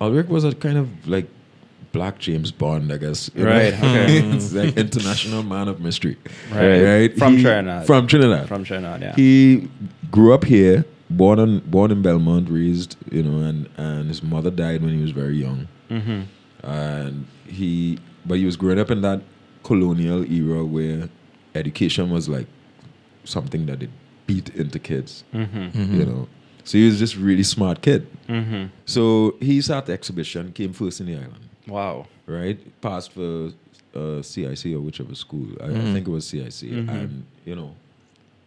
Ulric was a kind of like Black James Bond, I guess. Right. Okay. It's like international man of mystery. Right. From Trinidad. From Trinidad. From Trinidad. Yeah. He grew up here, born in Belmont, raised, and his mother died when he was very young. Mm-hmm. And he was growing up in that colonial era where education was like something that they beat into kids. So he was just really smart kid. So he sat the exhibition, came first in the island. Wow. Right? Passed for CIC or whichever school. I think it was CIC. And,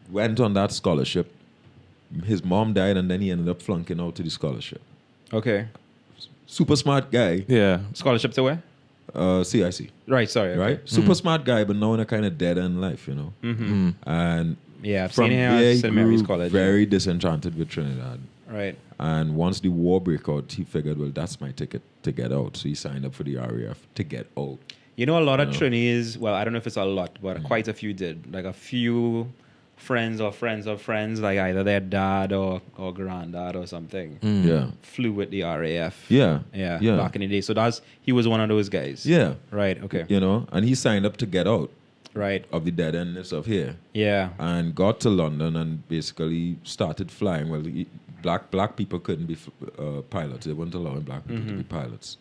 went on that scholarship. His mom died and then he ended up flunking out to the scholarship. Okay. Super smart guy. Yeah. Scholarship to where? CIC. Right, sorry. Okay. Right? Super smart guy, but now in a kind of dead end life, And Yeah, I've from seen him there, at he St. grew Mary's College. very disenchanted with Trinidad. Right. And once the war broke out, he figured, well, that's my ticket to get out. So he signed up for the RAF to get out. You know, a lot of Trinis, well, I don't know if it's a lot, but quite a few did. Like a few friends of friends, like either their dad or granddad or something, Yeah. flew with the RAF. Yeah. Yeah, Yeah. back in the day. So he was one of those guys. Yeah. Right, okay. And he signed up to get out Right. of the dead endness of here. Yeah. And got to London and basically started flying. Well, black people couldn't be pilots. They weren't allowing black people to be pilots.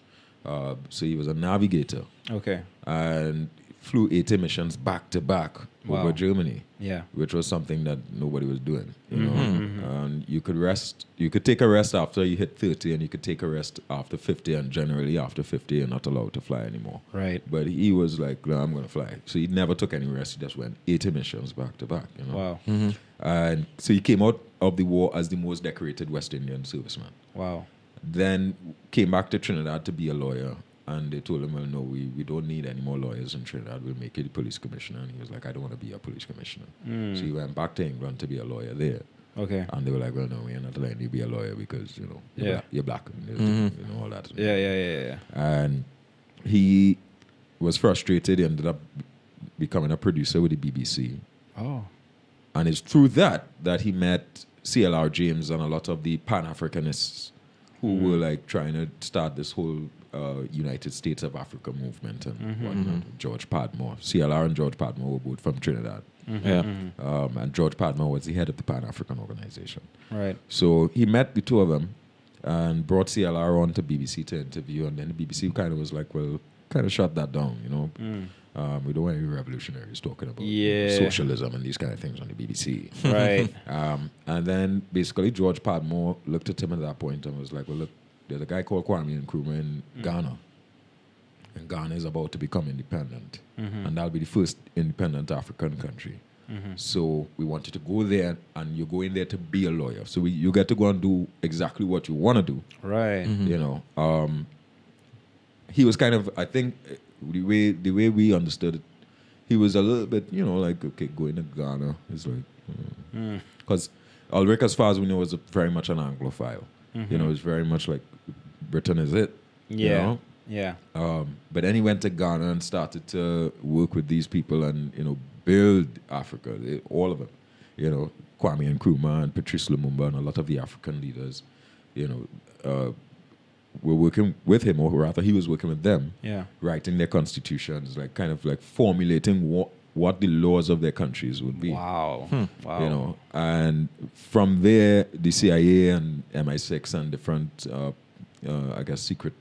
So he was a navigator. Okay. And flew 80 missions back to back over Germany. Yeah. Which was something that nobody was doing. And you could take a rest after you hit 30 and you could take a rest after 50, and generally after 50 you're not allowed to fly anymore. Right. But he was like, no, I'm going to fly. So he never took any rest. He just went 80 missions back to back. Wow. And so he came out of the war as the most decorated West Indian serviceman. Wow. Then came back to Trinidad to be a lawyer. And they told him, well, no, we don't need any more lawyers in Trinidad. We'll make you the police commissioner. And he was like, I don't want to be a police commissioner. So he went back to England to be a lawyer there. Okay. And they were like, well, no, we're not letting you be a lawyer because, you're black. All that. Yeah. And he was frustrated. He ended up becoming a producer with the BBC. Oh. And it's through that he met CLR James and a lot of the Pan-Africanists who were like trying to start this whole United States of Africa movement and whatnot. George Padmore. CLR and George Padmore were both from Trinidad. And George Padmore was the head of the Pan-African organization. Right. So he met the two of them and brought CLR on to BBC to interview, and then the BBC kind of was like, well, kind of shut that down, we don't want any revolutionaries talking about socialism and these kind of things on the BBC. Right. And then basically George Padmore looked at him at that point and was like, well, look, there's a guy called Kwame Nkrumah in Ghana. And Ghana is about to become independent. And that'll be the first independent African country. So we want you to go there, and you go in there to be a lawyer. So you get to go and do exactly what you want to do. Right. He was kind of, I think, the way we understood it, he was a little bit, like, okay, going to Ghana is like, because Ulric, as far as we know, was very much an Anglophile. It's very much like Britain is it. Yeah. But then he went to Ghana and started to work with these people and, build Africa, all of them. Kwame Nkrumah and Patrice Lumumba and a lot of the African leaders, were working with him, or rather he was working with them, writing their constitutions, like kind of like formulating what the laws of their countries would be. Wow. Wow. And from there, the CIA and MI6 and different, I guess, secret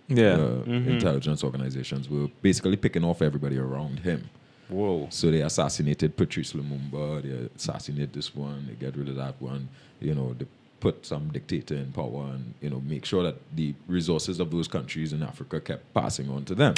intelligence organizations were basically picking off everybody around him. Whoa. So they assassinated Patrice Lumumba, they assassinated this one, they get rid of that one, they put some dictator in power and, make sure that the resources of those countries in Africa kept passing on to them.